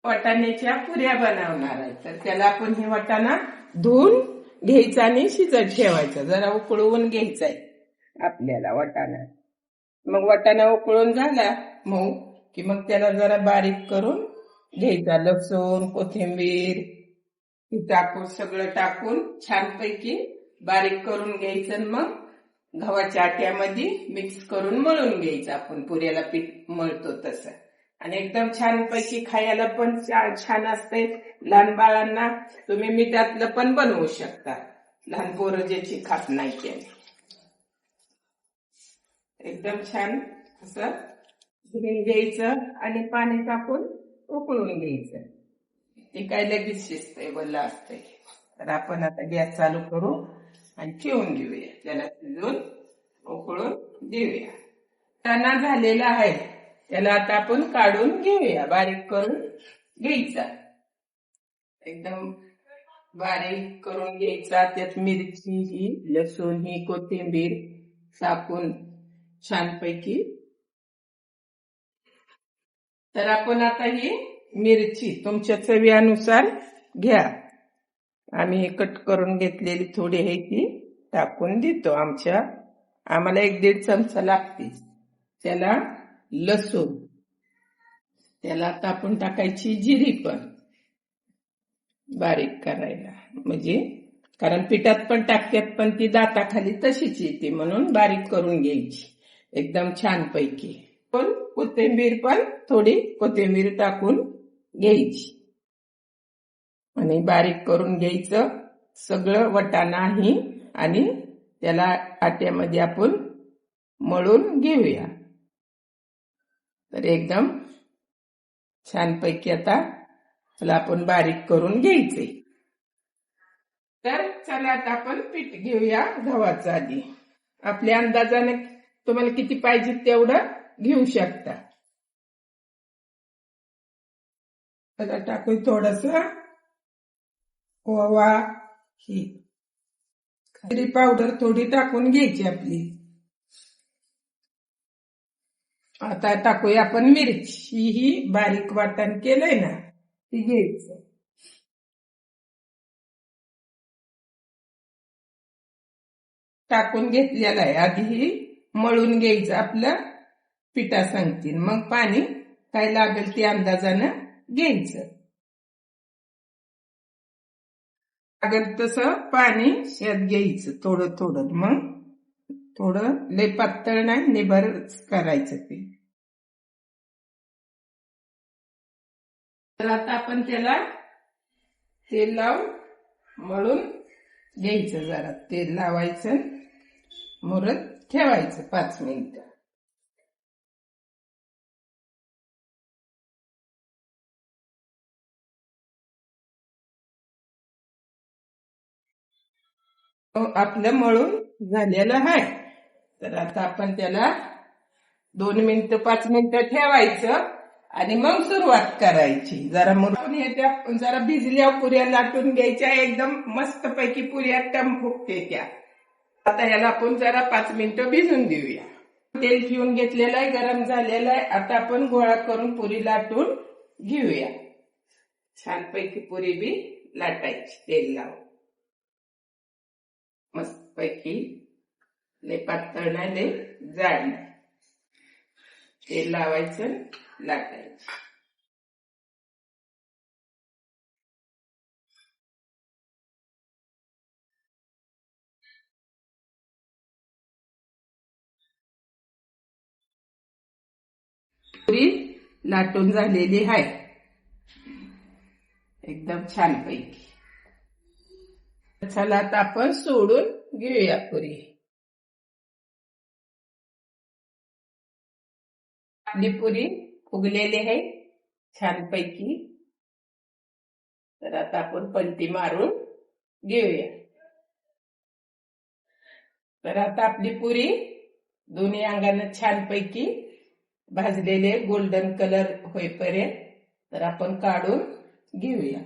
वाटाण्याच्या पुऱ्या बनवणार आहे. तर त्याला आपण हे वाटाणा धुवून घ्यायचा आणि शिजत ठेवायचा. जरा उकळवून घ्यायचाय आपल्याला वाटाणा. मग वाटाणा उकळून झाला मऊ की मग त्याला जरा बारीक करून घ्यायचा. लसूण, कोथिंबीर टाकून सगळं टाकून छानपैकी बारीक करून घ्यायचं. मग गव्हाच्या आट्यामध्ये मिक्स करून मळून घ्यायचं. आपण पुऱ्याला पीठ मळतो तसं. आणि एकदम छानपैकी खायला पण छान असते. लहान बाळांना तुम्ही मिठातलं पण बनवू शकता. लहान पोरं ज्याची खात नाही त्याने एकदम छान असं धुवून घ्यायचं आणि पाणी टाकून उकळून घ्यायचं. ते काय लगेच शिजतंय, वल्लं असतंय. तर आपण आता गॅस चालू करू आणि ठेवून घेऊया. त्याला शिजून उकळून देऊया. वाटाणा झालेला आहे, त्याला आता आपण काढून घेऊया. बारीक करून घ्यायचा, एकदम बारीक करून घ्यायचा. त्यात मिरची ही, लसूण ही, कोथिंबीर टाकून छानपैकी. तर आपण आता ही मिरची तुमच्या चवीनुसार घ्या. आम्ही कट करून घेतलेली थोडी आहे ती टाकून देतो. आम्हाला 1-1.5 चमचा लागते. त्याला लसूण, त्याला आता आपण टाकायची जिरी पण बारीक करायला, म्हणजे कारण पिठात पण टाकतात पण ती दाताखाली तशीच येते म्हणून बारीक करून घ्यायची एकदम छानपैकी. पण कोथिंबीर पण थोडी कोथिंबीर टाकून घ्यायची आणि बारीक करून घ्यायचं सगळं वाटाणाही. आणि त्याला आट्यामध्ये आपण मळून घेऊया. तर एकदम छानपैकी आता त्याला आपण बारीक करून घ्यायचे. तर चला आता आपण पीठ घेऊया गव्हाचं. आधी आपल्या अंदाजाने तुम्हाला किती पाहिजे तेवढं घेऊ शकता. आता टाकू थोडस ओवा, ही जिरी पावडर थोडी टाकून घ्यायची आपली. आता टाकूया आपण मिरची, ही बारीक वाटण केलंय ना ती घ्यायचं. टाकून घेतलेलं आहे. आधी ही मळून घ्यायचं आपलं पिठा सांगतील. मग पाणी काय लागेल ते अंदाजानं घ्यायचं. लागेल तसं पाणी यात घ्यायचं थोडं थोडं. मग थोडं लय पातळ नाही, निबर करायचं ते. तर आता आपण त्याला तेल लावून मळून घ्यायचं. जरा तेल लावायचं, मुरत ठेवायचं 5 मिनिटं. आपलं मळून झालेलं आहे. तर आता आपण त्याला 2 मिनिटं 5 मिनिटं ठेवायचं आणि मग सुरुवात करायची. जरा मळून येत्या, जरा भिजल्या पुऱ्या लाटून घ्यायच्या. एकदम मस्त पैकी पुऱ्या टम फुगते त्या. आता याला आपण जरा 5 मिनिटं भिजून देऊया. तेल ठेवून घेतलेलं आहे, गरम झालेलं आहे. आता आपण गोळा करून पुरी लाटून घेऊया. छानपैकी पुरी बी लाटायची तेल लावून मस्त पैकी. लय पातळ नाही, लय जाड नाही. तेल लावायचं, लाटायचं. पुरी लाटून झालेली आहे एकदम छानपैकी. चला आता आपण सोडून घेऊया पुरी. आपली पुरी फुगलेली आहे छानपैकी. तर आता आपण पलटी मारून घेऊया. तर आता आपली पुरी दोन्ही अंगाने छानपैकी भाजलेले गोल्डन कलर होईपर्यंत तर आपण काढून घेऊया.